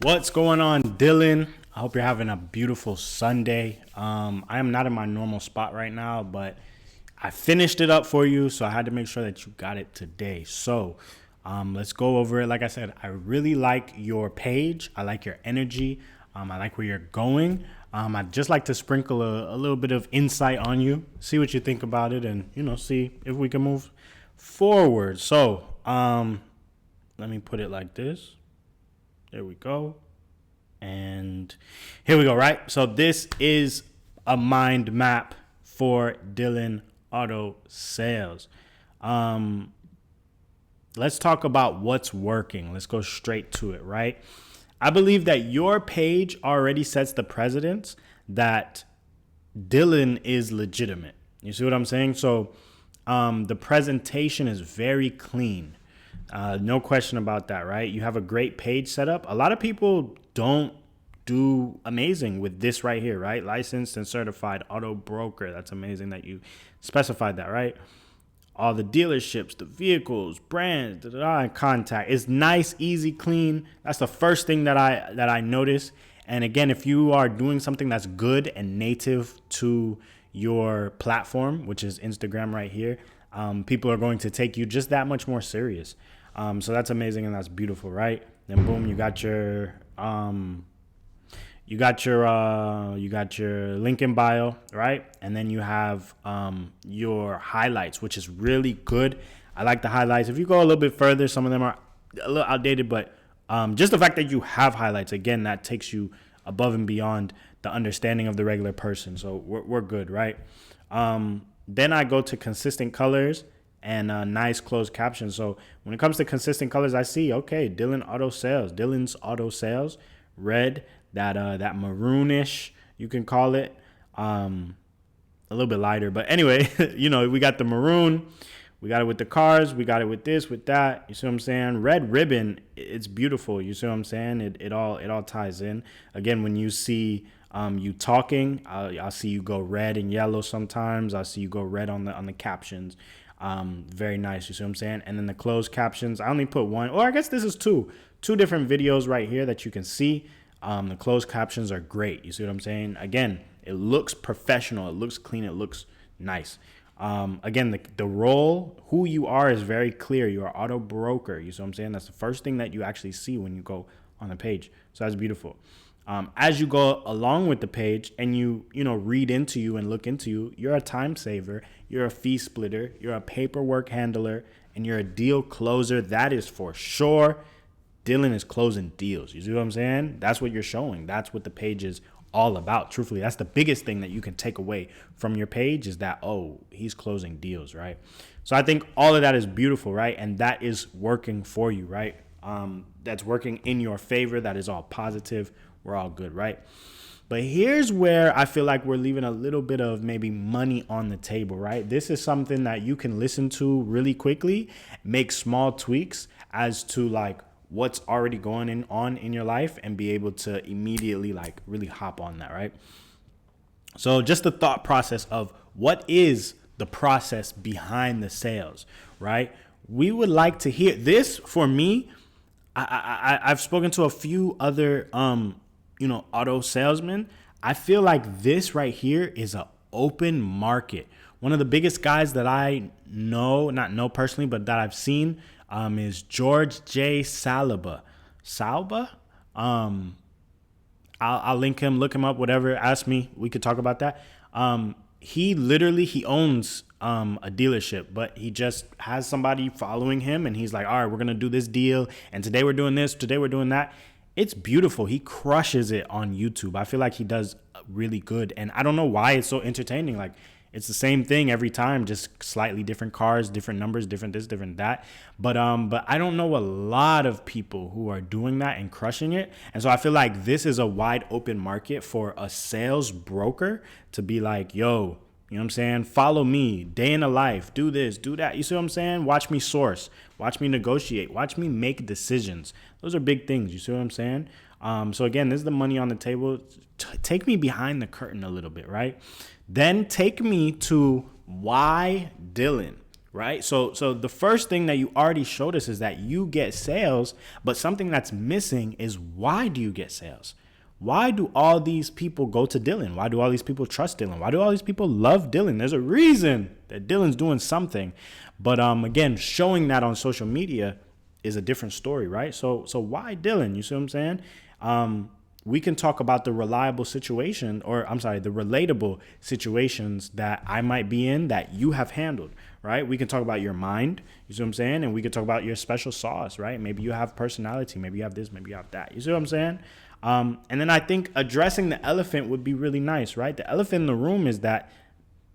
What's going on, Dylan? I hope you're having a beautiful Sunday. I am not in my normal spot right now, but I finished it up for you, so I had to make sure that you got it today. So let's go over it. Like I said, I really like your page. I like your energy. I like where you're going. I'd just like to sprinkle a little bit of insight on you, see what you think about it, and see if we can move forward. So let me put it like this. There we go. And here we go, right? So this is a mind map for Dylan Auto Sales. Let's talk about what's working. Let's go straight to it, right? I believe that your page already sets the precedence that Dylan is legitimate. You see what I'm saying? So the presentation is very clean. No question about that, right? You have a great page set up. A lot of people don't do amazing with this right here, right? Licensed and certified auto broker. That's amazing that you specified that, right? All the dealerships, the vehicles, brands, and contact. It's nice, easy, clean. That's the first thing that I notice. And again, if you are doing something that's good and native to your platform, which is Instagram right here, people are going to take you just that much more serious. So that's amazing and that's beautiful, right? Then boom, you got your link in bio, right? And then you have your highlights, which is really good. I like the highlights. If you go a little bit further, some of them are a little outdated, but just the fact that you have highlights, again, that takes you above and beyond the understanding of the regular person. So we're good, right? Then I go to consistent colors and nice closed captions. So when it comes to consistent colors, I see, okay, Dylan's Auto Sales, red, that maroonish, you can call it, a little bit lighter. But anyway, we got the maroon, we got it with the cars, we got it with this, with that. You see what I'm saying? Red ribbon, it's beautiful. You see what I'm saying? It all ties in. Again, when you see you talking, I'll see you go red and yellow sometimes. I'll see you go red on the captions. Very nice. You see what I'm saying? And then the closed captions, I only put one, or I guess this is two different videos right here that you can see. The closed captions are great. You see what I'm saying? Again, it looks professional. It looks clean. It looks nice. Again, the role, who you are is very clear. You're an auto broker. You see what I'm saying? That's the first thing that you actually see when you go on the page. So that's beautiful. As you go along with the page and you read into you and look into you, you're a time saver. You're a fee splitter. You're a paperwork handler, and you're a deal closer. That is for sure. Dylan is closing deals. You see what I'm saying? That's what you're showing. That's what the page is all about. Truthfully, that's the biggest thing that you can take away from your page is that, oh, he's closing deals, right? So I think all of that is beautiful, right? And that is working for you, right? That's working in your favor. That is all positive. We're all good, right? But here's where I feel like we're leaving a little bit of maybe money on the table, right? This is something that you can listen to really quickly, make small tweaks as to like what's already going on in your life and be able to immediately like really hop on that, right? So just the thought process of what is the process behind the sales, right? We would like to hear this. For me, I've spoken to a few other auto salesmen. I feel like this right here is an open market. One of the biggest guys that I know, not know personally, but that I've seen is George J. Salba. I'll link him, look him up, whatever. Ask me. We could talk about that. He owns a dealership, but he just has somebody following him, and he's like, all right, we're going to do this deal, and today we're doing this, today we're doing that. It's beautiful. He crushes it on YouTube. I feel like he does really good, and I don't know why it's so entertaining. Like, it's the same thing every time, just slightly different cars, different numbers, different this, different that. But I don't know a lot of people who are doing that and crushing it. And so I feel like this is a wide open market for a sales broker to be like, yo, you know what I'm saying? Follow me, day in the life, do this, do that. You see what I'm saying? Watch me source, watch me negotiate, watch me make decisions. Those are big things. You see what I'm saying? So again, this is the money on the table. Take me behind the curtain a little bit, right? Then take me to why Dylan. right? So the first thing that you already showed us is that you get sales, but something that's missing is, why do you get sales? Why do all these people go to Dylan? Why do all these people trust Dylan? Why do all these people love Dylan? There's a reason that Dylan's doing something. But again, showing that on social media is a different story, right? So why Dylan? You see what I'm saying? We can talk about the reliable situation, or I'm sorry, the relatable situations that I might be in that you have handled, right? We can talk about your mind, you see what I'm saying? And we can talk about your special sauce, right? Maybe you have personality, maybe you have this, maybe you have that. You see what I'm saying? And then I think addressing the elephant would be really nice, right? The elephant in the room is that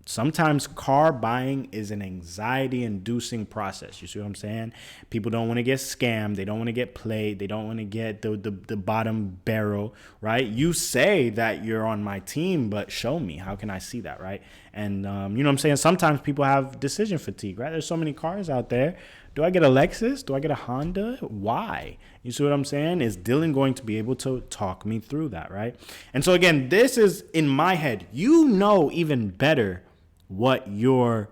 sometimes car buying is an anxiety-inducing process. You see what I'm saying? People don't want to get scammed. They don't want to get played. They don't want to get the bottom barrel, right? You say that you're on my team, but show me. How can I see that, right? And you know what I'm saying? Sometimes people have decision fatigue, right? There's so many cars out there. Do I get a Lexus? Do I get a Honda? Why? You see what I'm saying? Is Dylan going to be able to talk me through that, right? And so again, this is in my head. You know even better what your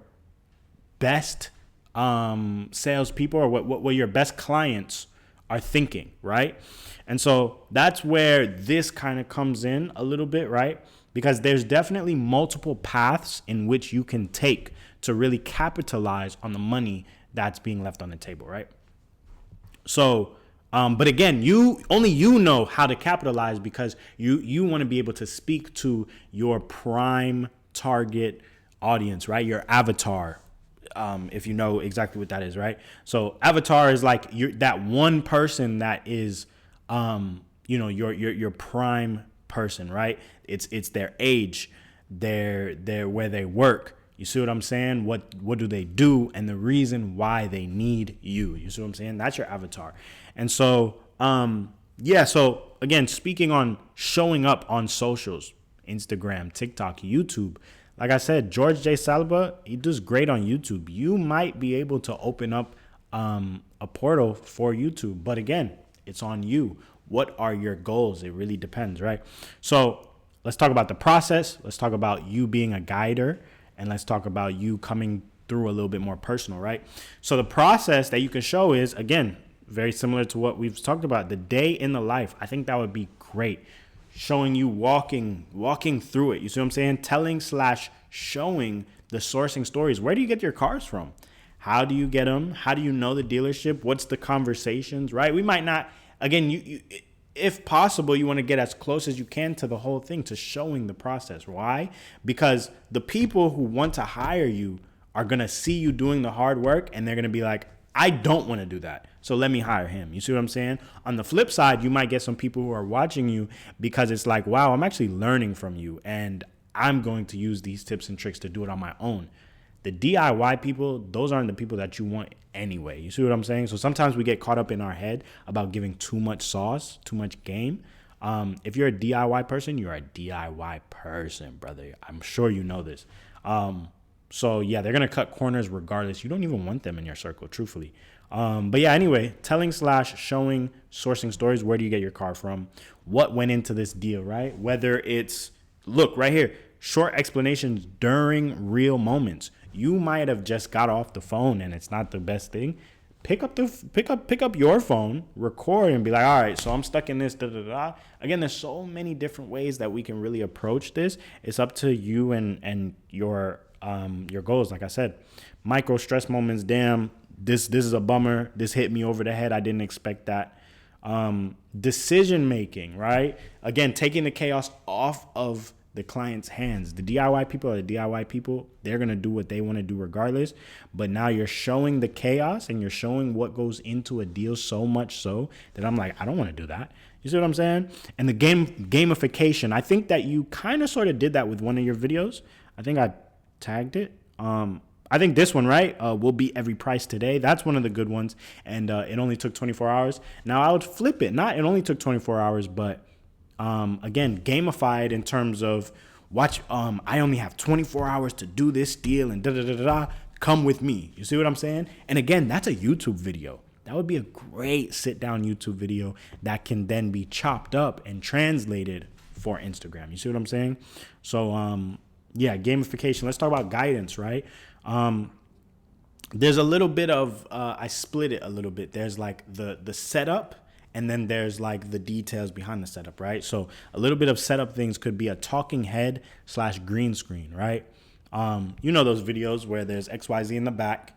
best salespeople, or what your best clients are thinking, right? And so that's where this kind of comes in a little bit, right? Because there's definitely multiple paths in which you can take to really capitalize on the money that's being left on the table, right? So, but again, you know how to capitalize, because you want to be able to speak to your prime target audience, right? Your avatar, if you know exactly what that is, right? So avatar is like that one person that is, you know, your prime person, right? It's their age, their where they work. You see what I'm saying? What do they do, and the reason why they need you. You see what I'm saying? That's your avatar. And so, yeah. So again, speaking on showing up on socials, Instagram, TikTok, YouTube. Like I said, George J. Saliba, he does great on YouTube. You might be able to open up a portal for YouTube. But again, it's on you. What are your goals? It really depends, right? So let's talk about the process. Let's talk about you being a guider. And let's talk about you coming through a little bit more personal, right? So the process that you can show is, again, very similar to what we've talked about. The day in the life. I think that would be great. Showing you walking through it. You see what I'm saying? Telling / showing the sourcing stories. Where do you get your cars from? How do you get them? How do you know the dealership? What's the conversations, right? We might not, again, you if possible, you want to get as close as you can to the whole thing, to showing the process. Why? Because the people who want to hire you are going to see you doing the hard work, and they're going to be like, I don't want to do that, so let me hire him. You see what I'm saying? On the flip side, you might get some people who are watching you because it's like, wow, I'm actually learning from you, and I'm going to use these tips and tricks to do it on my own. The DIY people, those aren't the people that you want anyway. You see what I'm saying? So sometimes we get caught up in our head about giving too much sauce, too much game. If you're a DIY person, you're a DIY person, brother. I'm sure you know this. So yeah, they're going to cut corners regardless. You don't even want them in your circle, truthfully. But yeah, anyway, telling / showing, sourcing stories. Where do you get your car from? What went into this deal, right? Whether it's, look right here, short explanations during real moments. You might have just got off the phone and it's not the best thing. Pick up your phone, record, and be like, all right, so I'm stuck in this, da da da. Again, there's so many different ways that we can really approach this. It's up to you and your goals. Like I said, micro stress moments. Damn, this is a bummer. This hit me over the head. I didn't expect that. Decision making, right? Again, taking the chaos off of the client's hands. The DIY people are the DIY people. They're going to do what they want to do regardless. But now you're showing the chaos and you're showing what goes into a deal, so much so that I'm like, I don't want to do that. You see what I'm saying? And the gamification, I think that you kind of sort of did that with one of your videos. I think I tagged it. I think this one, right, will be every price today. That's one of the good ones. And it only took 24 hours. Now I would flip it. Not it only took 24 hours, but again, gamified in terms of watch. I only have 24 hours to do this deal and da da da da da. Come with me. You see what I'm saying? And again, that's a YouTube video. That would be a great sit down YouTube video that can then be chopped up and translated for Instagram. You see what I'm saying? So, yeah, gamification. Let's talk about guidance, right? there's a little bit of I split it a little bit. There's like the setup, and then there's like the details behind the setup, right? So a little bit of setup things could be a talking head / green screen, right? You know those videos where there's XYZ in the back.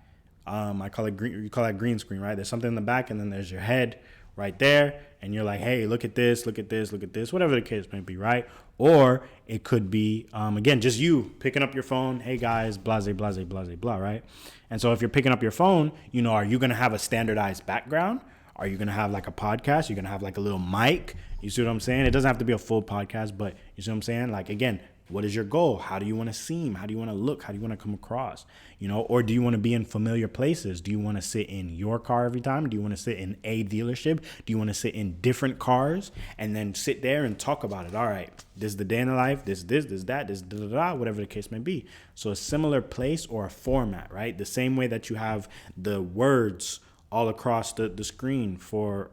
I call it green. You call that green screen, right? There's something in the back, and then there's your head right there, and you're like, hey, look at this, look at this, look at this, whatever the case may be, right? Or it could be, again, just you picking up your phone. Hey guys, blase, blase, blase, blah, right? And so if you're picking up your phone, you know, are you going to have a standardized background? Are you going to have like a podcast? You're going to have like a little mic. You see what I'm saying? It doesn't have to be a full podcast, but you see what I'm saying? Like, again, what is your goal? How do you want to seem? How do you want to look? How do you want to come across? You know, or do you want to be in familiar places? Do you want to sit in your car every time? Do you want to sit in a dealership? Do you want to sit in different cars and then sit there and talk about it? All right, this is the day in the life, this, that, this, da, da, da, whatever the case may be. So a similar place or a format, right? The same way that you have the words all across the screen for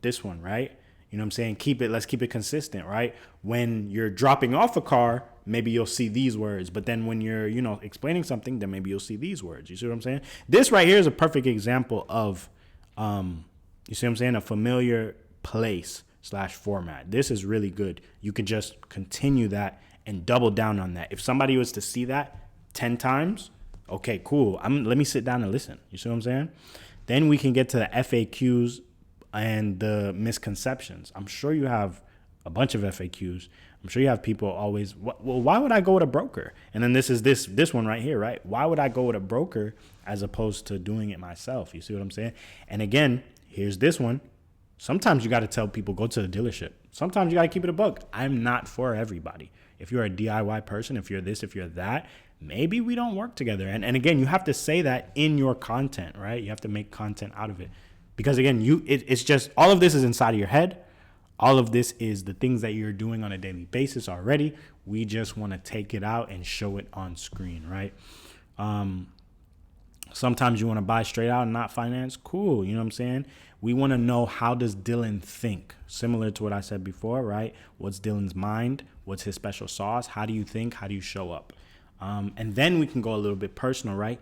this one, right? You know what I'm saying? Let's keep it consistent, right? When you're dropping off a car, maybe you'll see these words. But then when you're, you know, explaining something, then maybe you'll see these words. You see what I'm saying? This right here is a perfect example of, you see what I'm saying? A familiar place / format. This is really good. You could just continue that and double down on that. If somebody was to see that 10 times, okay, cool. Let me sit down and listen. You see what I'm saying? Then we can get to the FAQs and the misconceptions. I'm sure you have a bunch of FAQs. I'm sure you have people always, well, why would I go with a broker? And then this is this one right here, right? Why would I go with a broker as opposed to doing it myself? You see what I'm saying? And again, here's this one. Sometimes you got to tell people, go to the dealership. Sometimes you got to keep it a buck. I'm not for everybody. If you're a DIY person, if you're this, if you're that, maybe we don't work together. And again, you have to say that in your content, right? You have to make content out of it. Because again, it's just, all of this is inside of your head. All of this is the things that you're doing on a daily basis already. We just want to take it out and show it on screen, right? Sometimes you want to buy straight out and not finance. Cool. You know what I'm saying? We want to know, how does Dylan think? Similar to what I said before, right? What's Dylan's mind? What's his special sauce? How do you think? How do you show up? And then we can go a little bit personal, right?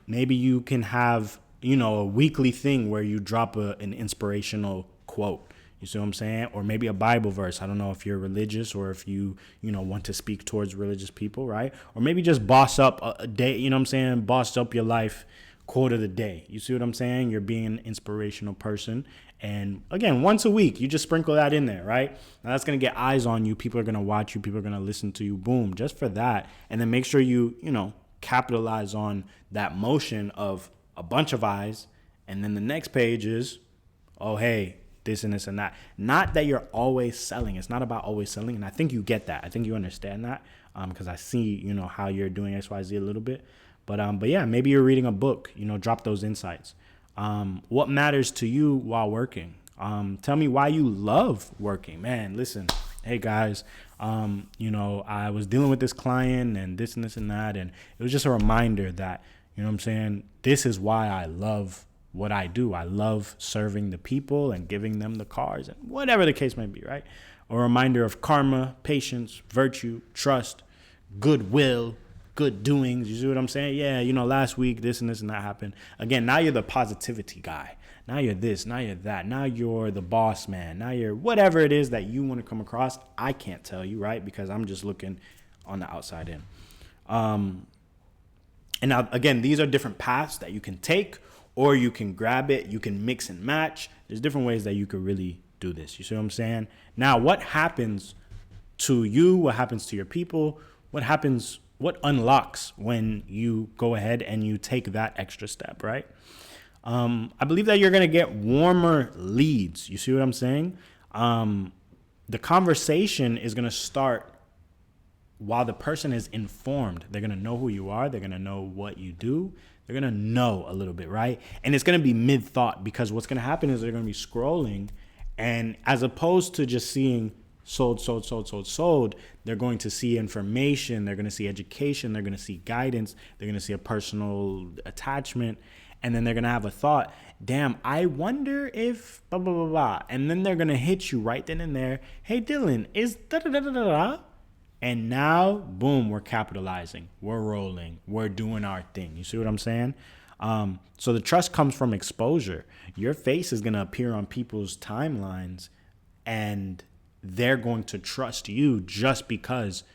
Maybe you can have, you know, a weekly thing where you drop an inspirational quote. You see what I'm saying? Or maybe a Bible verse. I don't know if you're religious or if you want to speak towards religious people, right? Or maybe just boss up a day, you know what I'm saying? Boss up your life quote of the day. You see what I'm saying? You're being an inspirational person. And again, once a week, you just sprinkle that in there, right? Now that's going to get eyes on you. People are going to watch you. People are going to listen to you. Boom, just for that. And then make sure you capitalize on that motion of a bunch of eyes. And then the next page is, oh, hey, this and this and that. Not that you're always selling. It's not about always selling. And I think you get that. I think you understand that because I see, how you're doing XYZ a little bit. But yeah, maybe you're reading a book, drop those insights. What matters to you while working? Tell me why you love working. Man, listen, hey guys, I was dealing with this client and this and this and that. And it was just a reminder that, this is why I love what I do. I love serving the people and giving them the cars and whatever the case may be, right? A reminder of karma, patience, virtue, trust, goodwill, good doings. You see what I'm saying? Yeah, last week this and this and that happened. Again, now you're the positivity guy. Now you're this, now you're that. Now you're the boss man. Now you're whatever it is that you want to come across. I can't tell you, right? Because I'm just looking on the outside in. And now, again, these are different paths that you can take, or you can grab it. You can mix and match. There's different ways that you could really do this. You see what I'm saying? Now, what happens to you? What happens to your people? What unlocks when you go ahead and you take that extra step, right? I believe that you're going to get warmer leads. You see what I'm saying? The conversation is going to start while the person is informed. They're going to know who you are. They're going to know what you do. They're going to know a little bit, right? And it's going to be mid-thought, because what's going to happen is they're going to be scrolling, and as opposed to just seeing sold, they're going to see information. They're going to see education. They're going to see guidance. They're going to see a personal attachment. And then they're going to have a thought, damn, I wonder if blah, blah, blah, blah. And then they're going to hit you right then and there. Hey, Dylan, is da-da-da-da-da-da? And now, boom, we're capitalizing. We're rolling. We're doing our thing. You see what I'm saying? So the trust comes from exposure. Your face is going to appear on people's timelines, and they're going to trust you just because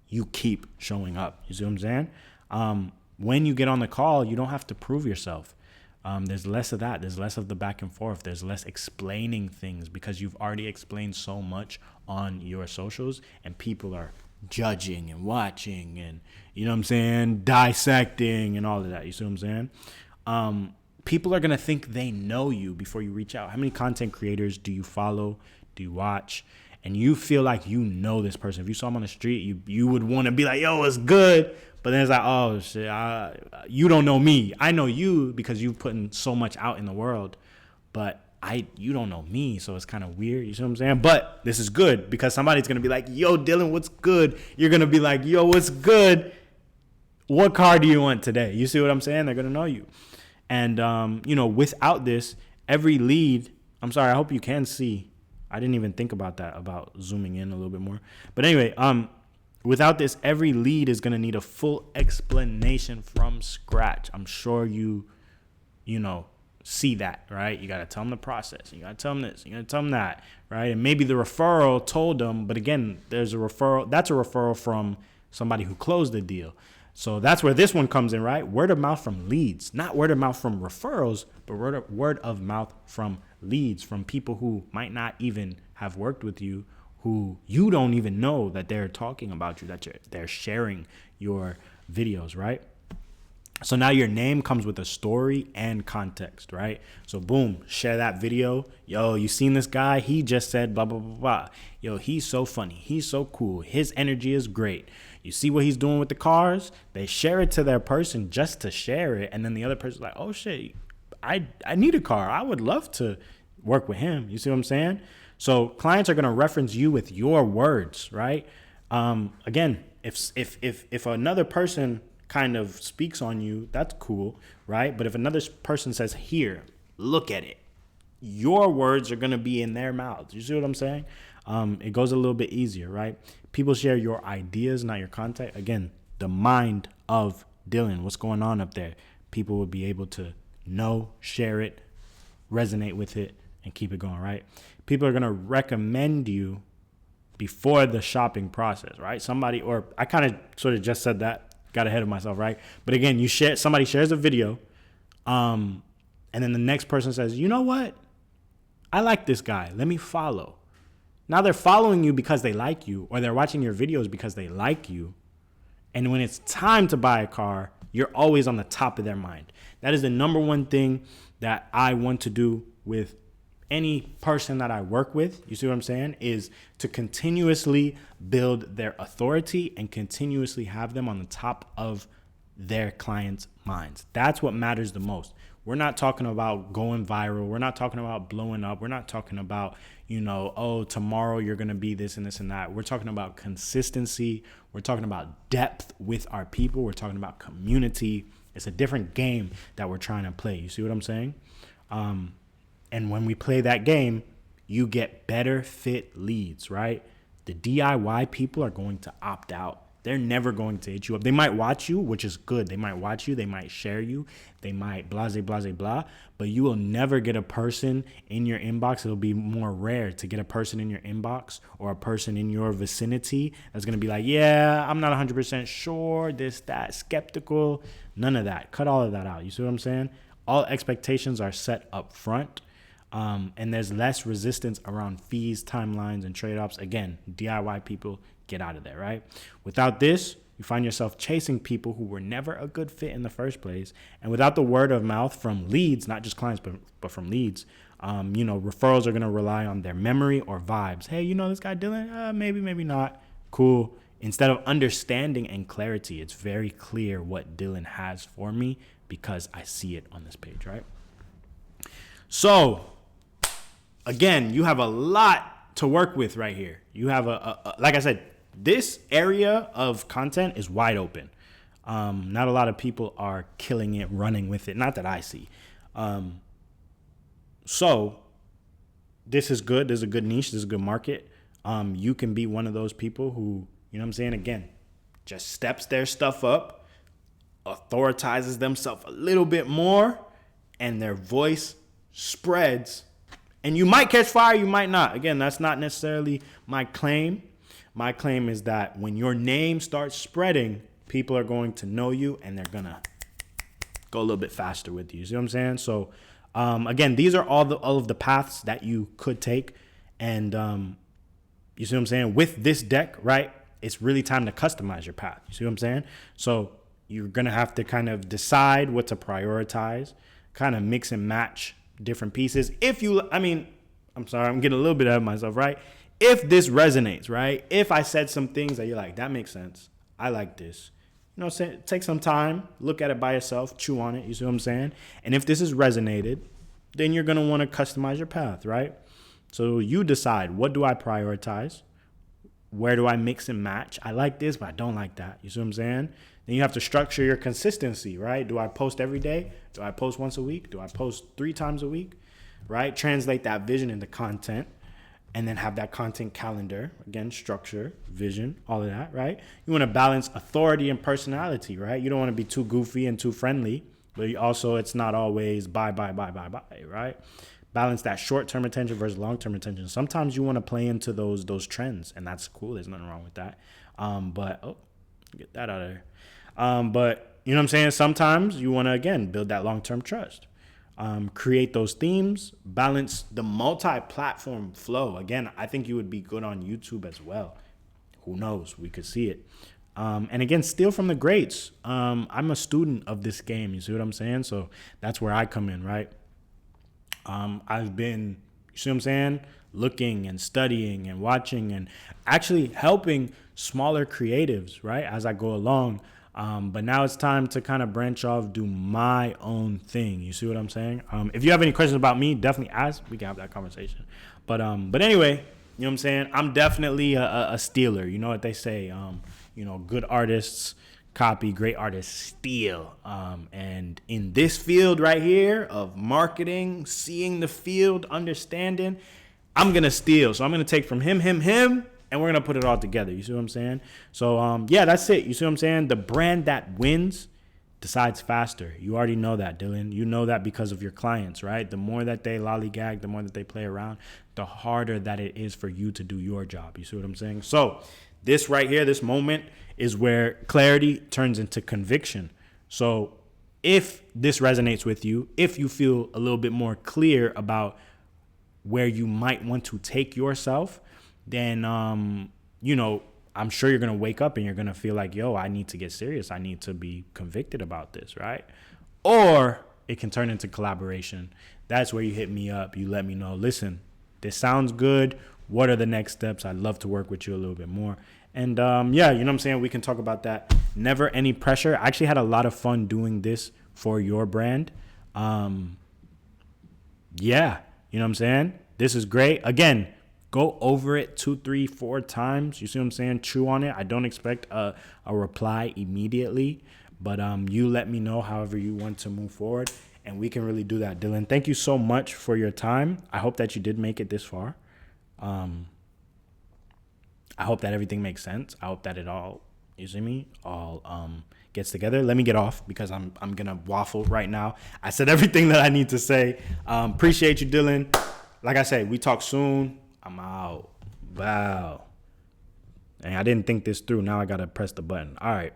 you keep showing up. You see what I'm saying? When you get on the call, you don't have to prove yourself. There's less of that. There's less of the back and forth. There's less explaining things because you've already explained so much on your socials, and people are judging and watching and, you know what I'm saying, dissecting and all of that. You see what I'm saying? People are going to think they know you before you reach out. How many content creators do you follow? Do you watch? And you feel like you know this person. If you saw them on the street, you would want to be like, yo, it's good. But then it's like, oh, shit, you don't know me. I know you because you've put in so much out in the world. But you don't know me, so it's kind of weird. You see what I'm saying? But this is good because somebody's going to be like, yo, Dylan, what's good? You're going to be like, yo, what's good? What car do you want today? You see what I'm saying? They're going to know you. And, without this, every lead, I'm sorry, I hope you can see. I didn't even think about that, about zooming in a little bit more. But anyway, without this, every lead is going to need a full explanation from scratch. I'm sure you see that, right? You got to tell them the process. You got to tell them this. You got to tell them that, right? And maybe the referral told them, but again, there's a referral. That's a referral from somebody who closed the deal. So that's where this one comes in, right? Word of mouth from leads, not word of mouth from referrals, but word of mouth from leads, from people who might not even have worked with you, who you don't even know that they're talking about you, that they're sharing your videos, right? So now your name comes with a story and context, right? So boom, share that video. Yo, you seen this guy? He just said blah, blah, blah, blah. Yo, he's so funny. He's so cool. His energy is great. You see what he's doing with the cars? They share it to their person just to share it. And then the other person's like, oh shit, I need a car. I would love to work with him. You see what I'm saying? So clients are going to reference you with your words, right? Again, if another person kind of speaks on you, that's cool, right? But if another person says, here, look at it, your words are going to be in their mouths. You see what I'm saying? It goes a little bit easier, right? People share your ideas, not your content. Again, the mind of Dylan, what's going on up there? People will be able to know, share it, resonate with it, and keep it going, right? People are going to recommend you before the shopping process, right? Somebody, or I kind of sort of just said that, got ahead of myself, right? But again, somebody shares a video, and then the next person says, you know what? I like this guy. Let me follow. Now they're following you because they like you, or they're watching your videos because they like you. And when it's time to buy a car, you're always on the top of their mind. That is the number one thing that I want to do with any person that I work with, you see what I'm saying, is to continuously build their authority and continuously have them on the top of their clients' minds. That's what matters the most. We're not talking about going viral. We're not talking about blowing up. We're not talking about, oh, tomorrow you're going to be this and this and that. We're talking about consistency. We're talking about depth with our people. We're talking about community. It's a different game that we're trying to play. You see what I'm saying? And when we play that game, you get better fit leads, right? The DIY people are going to opt out. They're never going to hit you up. They might watch you, which is good. They might watch you. They might share you. They might blah, blah, blah, blah. But you will never get a person in your inbox. It'll be more rare to get a person in your inbox or a person in your vicinity that's going to be like, yeah, I'm not 100% sure, this, that, skeptical. None of that. Cut all of that out. You see what I'm saying? All expectations are set up front. And there's less resistance around fees, timelines, and trade-offs. Again, DIY people, get out of there, right? Without this, you find yourself chasing people who were never a good fit in the first place. And without the word of mouth from leads, not just clients, but from leads, referrals are going to rely on their memory or vibes. Hey, you know this guy Dylan? Maybe, maybe not. Cool. Instead of understanding and clarity, it's very clear what Dylan has for me because I see it on this page, right? So, again, you have a lot to work with right here. You have like I said, this area of content is wide open. Not a lot of people are killing it, running with it. Not that I see. So this is good. There's a good niche. There's a good market. You can be one of those people who you know what I'm saying? Again, just steps their stuff up, authoritizes themselves a little bit more, and their voice spreads. And you might catch fire, you might not. Again, that's not necessarily my claim. My claim is that when your name starts spreading, people are going to know you and they're going to go a little bit faster with you. See what I'm saying? So, again, these are all of the paths that you could take. And you see what I'm saying? With this deck, right, it's really time to customize your path. You see what I'm saying? So you're going to have to kind of decide what to prioritize, kind of mix and match different pieces. I'm sorry, I'm getting a little bit ahead of myself, right? If this resonates, right? If I said some things that you're like, that makes sense. I like this. You know, take some time, look at it by yourself, chew on it. You see what I'm saying? And if this has resonated, then you're going to want to customize your path, right? So you decide, what do I prioritize? Where do I mix and match? I like this, but I don't like that. You see what I'm saying? Then you have to structure your consistency, right? Do I post every day? Do I post once a week? Do I post 3 times a week? Right? Translate that vision into content and then have that content calendar. Again, structure, vision, all of that, right? You want to balance authority and personality, right? You don't want to be too goofy and too friendly, but also it's not always bye, right? Balance that short-term attention versus long-term attention. Sometimes you want to play into those trends, and that's cool. There's nothing wrong with that. Get that out of there. But you know what I'm saying? Sometimes you want to, again, build that long-term trust. Create those themes, balance the multi-platform flow. Again, I think you would be good on YouTube as well. Who knows? We could see it. And again, steal from the greats. I'm a student of this game. You see what I'm saying? So that's where I come in, right? I've been, you see what I'm saying, looking and studying and watching and actually helping smaller creatives, right, as I go along. But now it's time to kind of branch off, do my own thing. You see what I'm saying? If you have any questions about me, definitely ask. We can have that conversation. But anyway, you know what I'm saying? I'm definitely a stealer. You know what they say? Good artists copy, great artists steal. And in this field right here of marketing, seeing the field, understanding, I'm going to steal. So I'm going to take from him, and we're going to put it all together. You see what I'm saying? So, that's it. You see what I'm saying? The brand that wins decides faster. You already know that, Dylan. You know that because of your clients, right? The more that they lollygag, the more that they play around, the harder that it is for you to do your job. You see what I'm saying? So this right here, this moment is where clarity turns into conviction. So if this resonates with you, if you feel a little bit more clear about where you might want to take yourself, then, I'm sure you're going to wake up and you're going to feel like, yo, I need to get serious. I need to be convicted about this, right? Or it can turn into collaboration. That's where you hit me up. You let me know, listen, this sounds good. What are the next steps? I'd love to work with you a little bit more. And, you know what I'm saying? We can talk about that. Never any pressure. I actually had a lot of fun doing this for your brand. You know what I'm saying? This is great. Again, go over it 2, 3, 4 times. You see what I'm saying? Chew on it. I don't expect a reply immediately, but you let me know however you want to move forward, and we can really do that. Dylan, thank you so much for your time. I hope that you did make it this far. I hope that everything makes sense. I hope that it all, you see me, gets together. Let me get off because I'm gonna waffle right now. I said everything that I need to say. Appreciate you, Dylan. Like I said, we talk soon. I'm out. Wow. And I didn't think this through. Now I got to press the button. All right.